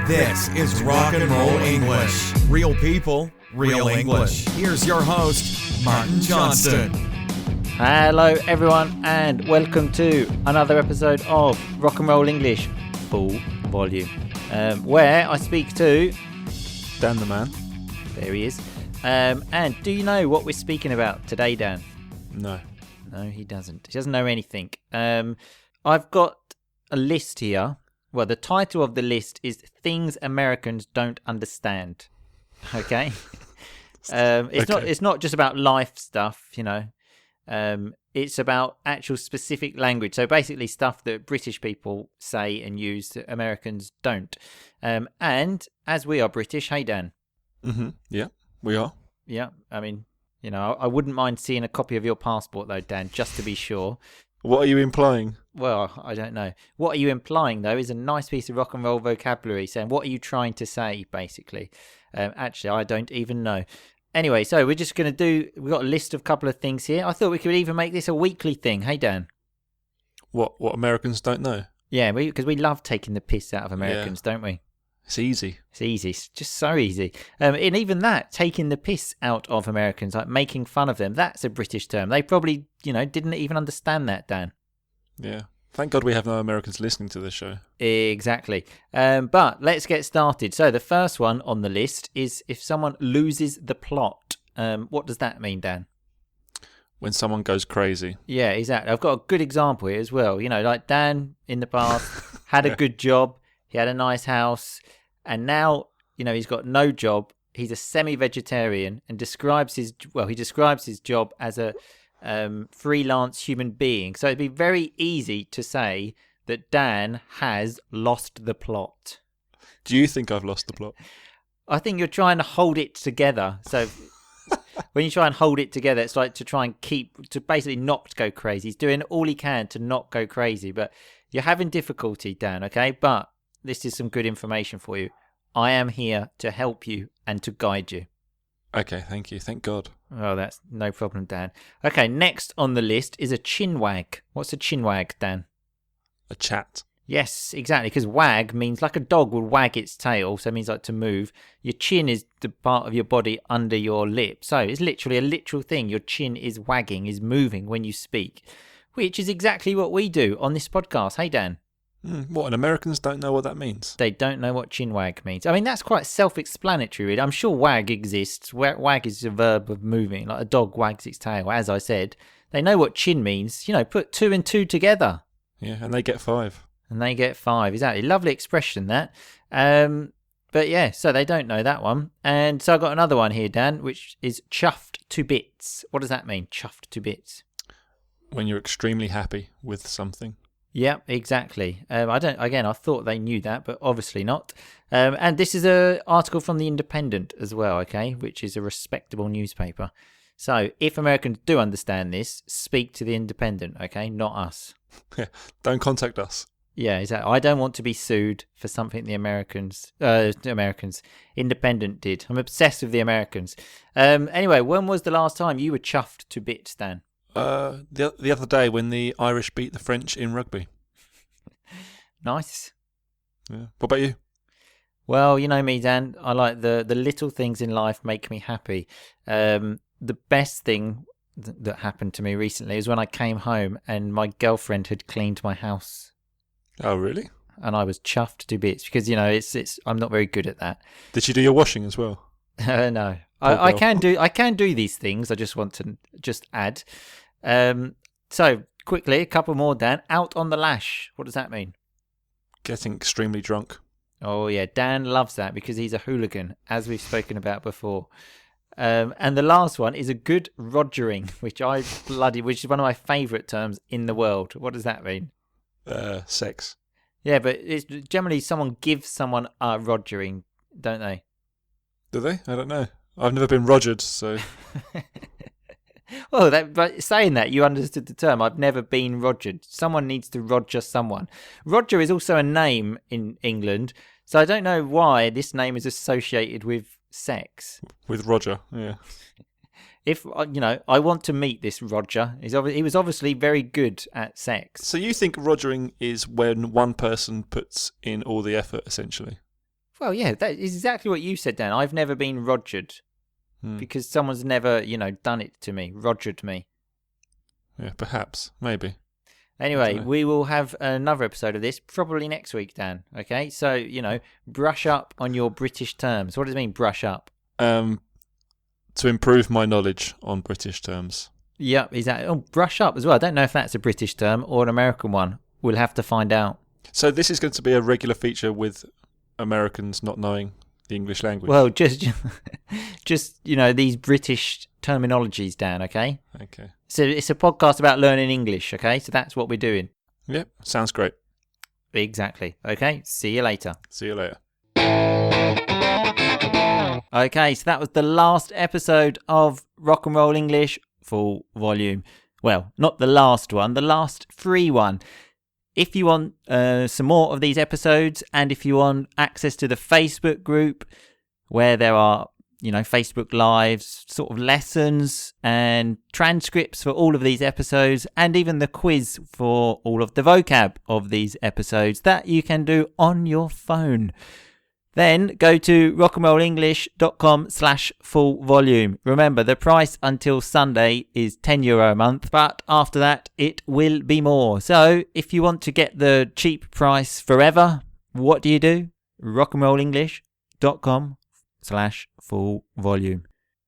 This is Rock and Roll English. Real people, real English. Here's your host, Martin Johnston. Hello everyone and welcome to another episode of Rock and Roll English Full Volume, where I speak to Dan the man. There he is. And do you know what we're speaking about today, Dan? No, he doesn't. He doesn't know anything. I've got a list here. Well, the title of the list is Things Americans Don't Understand. Okay? It's not just about life stuff, you know. It's about actual specific language. So basically stuff that British people say and use that Americans don't. And as we are British, hey, Dan. Mm-hmm. Yeah, we are. Yeah, I mean, you know, I wouldn't mind seeing a copy of your passport, though, Dan, just to be sure. What are you implying? Well, I don't know. What are you implying, though, is a nice piece of rock and roll vocabulary saying, what are you trying to say, basically? Actually, I don't even know. Anyway, so we're just going to we've got a list of a couple of things here. I thought we could even make this a weekly thing. Hey, Dan. What Americans don't know? Yeah, because we love taking the piss out of Americans, don't we? It's easy. It's easy. It's just so easy. And even that, taking the piss out of Americans, like making fun of them, that's a British term. They probably, didn't even understand that, Dan. Yeah. Thank God we have no Americans listening to this show. Exactly. But let's get started. So the first one on the list is if someone loses the plot. What does that mean, Dan? When someone goes crazy. Yeah, exactly. I've got a good example here as well. Like Dan in the past had a good job. He had a nice house. And now, he's got no job. He's a semi-vegetarian and describes his job as a freelance human being. So it'd be very easy to say that Dan has lost the plot. Do you think I've lost the plot? I think you're trying to hold it together. So when you try and hold it together, it's like to basically not go crazy. He's doing all he can to not go crazy, but you're having difficulty, Dan, okay? But this is some good information for you. I am here to help you and to guide you. Okay, thank you. Thank God. Oh, that's no problem, Dan. Okay, next on the list is a chin wag. What's a chin wag, Dan? A chat. Yes, exactly, because wag means like a dog would wag its tail, so it means like to move. Your chin is the part of your body under your lip. So it's literally a literal thing. Your chin is wagging, is moving when you speak, which is exactly what we do on this podcast. Hey, Dan. What, and Americans don't know what that means? They don't know what chin wag means. I mean, that's quite self-explanatory, really. I'm sure wag exists. Wag is a verb of moving, like a dog wags its tail, as I said. They know what chin means. Put 2 and 2 together. Yeah, and they get 5. And they get 5, exactly. Lovely expression, that. But yeah, so they don't know that one. And so I've got another one here, Dan, which is chuffed to bits. What does that mean, chuffed to bits? When you're extremely happy with something. Yeah, exactly. I thought they knew that, but obviously not. And this is an article from The Independent as well, okay, which is a respectable newspaper. So if Americans do understand this, speak to The Independent, okay, not us. Don't contact us. Yeah, exactly. I don't want to be sued for something the Independent did. I'm obsessed with the Americans. Anyway, when was the last time you were chuffed to bits, Dan? The other day when the Irish beat the French in rugby. Nice. Yeah. What about you? Well, you know me, Dan. I like the little things in life make me happy. The best thing that happened to me recently is when I came home and my girlfriend had cleaned my house. Oh, really? And I was chuffed to bits because it's I'm not very good at that. Did she do your washing as well? No, I can do these things. I just want to add. So quickly, a couple more, Dan. Out on the lash. What does that mean? Getting extremely drunk. Oh yeah, Dan loves that because he's a hooligan, as we've spoken about before. And the last one is a good rogering, which is one of my favourite terms in the world. What does that mean? Sex. Yeah, but it's generally someone gives someone a rogering, don't they? Do they? I don't know. I've never been rogered, so. Well, but saying that, you understood the term. I've never been rogered. Someone needs to roger someone. Roger is also a name in England, so I don't know why this name is associated with sex. With Roger, yeah. If, I want to meet this Roger. He was obviously very good at sex. So you think rogering is when one person puts in all the effort, essentially? Well, yeah, that is exactly what you said, Dan. I've never been rogered because someone's never, done it to me, rogered me. Yeah, perhaps, maybe. Anyway, we will have another episode of this probably next week, Dan. Okay, so brush up on your British terms. What does it mean, brush up? To improve my knowledge on British terms. Yep, exactly. Oh, brush up as well. I don't know if that's a British term or an American one. We'll have to find out. So this is going to be a regular feature with Americans not knowing the English language. Well, just these British terminologies, Dan. Okay. Okay. So it's a podcast about learning English. Okay, so that's what we're doing. Yep, sounds great. Exactly. Okay. See you later. See you later. Okay, so that was the last episode of Rock and Roll English full volume. Well, not the last one, the last free one. If you want some more of these episodes, and if you want access to the Facebook group where there are, Facebook Lives, sort of lessons and transcripts for all of these episodes, and even the quiz for all of the vocab of these episodes that you can do on your phone, then go to rockandrollenglish.com/full volume. Remember, the price until Sunday is €10 a month, but after that it will be more. So if you want to get the cheap price forever, what do? rockandrollenglish.com/full volume.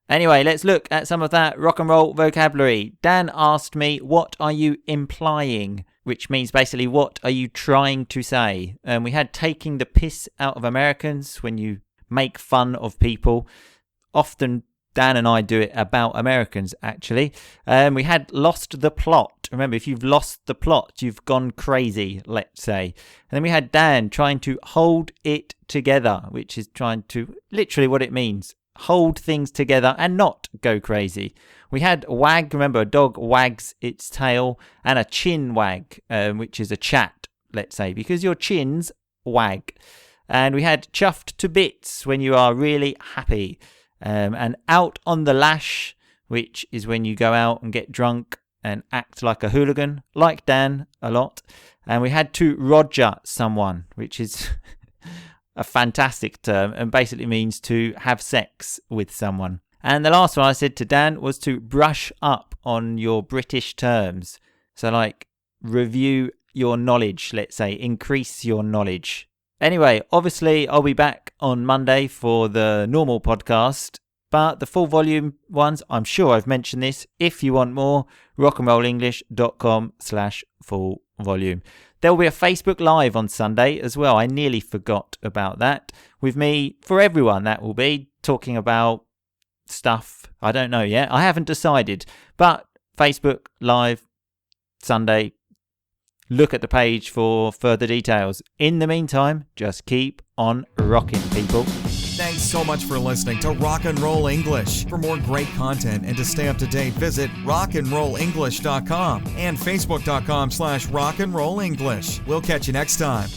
Anyway, let's look at some of that rock and roll vocabulary. Dan asked me, what are you implying? Which means basically, what are you trying to say? We had taking the piss out of Americans, when you make fun of people. Often Dan and I do it about Americans, actually. We had lost the plot. Remember, if you've lost the plot, you've gone crazy, let's say. And then we had Dan trying to hold it together, which is trying to, literally what it means, hold things together and not go crazy. We had wag, remember, a dog wags its tail, and a chin wag, which is a chat, let's say, because your chins wag. And we had chuffed to bits, when you are really happy. And out on the lash, which is when you go out and get drunk and act like a hooligan, like Dan a lot. And we had to roger someone, which is a fantastic term and basically means to have sex with someone. And the last one I said to Dan was to brush up on your British terms. So like review your knowledge, let's say, increase your knowledge. Anyway, obviously I'll be back on Monday for the normal podcast, but the full volume ones, I'm sure I've mentioned this. If you want more, rockandrollenglish.com/full volume. There will be a Facebook Live on Sunday as well. I nearly forgot about that. With me, for everyone, that will be talking about stuff. I don't know yet. I haven't decided. But Facebook Live Sunday. Look at the page for further details. In the meantime, just keep on rocking, people. Thanks so much for listening to Rock and Roll English. For more great content and to stay up to date, visit rockandrollenglish.com and facebook.com/rockandrollenglish. We'll catch you next time.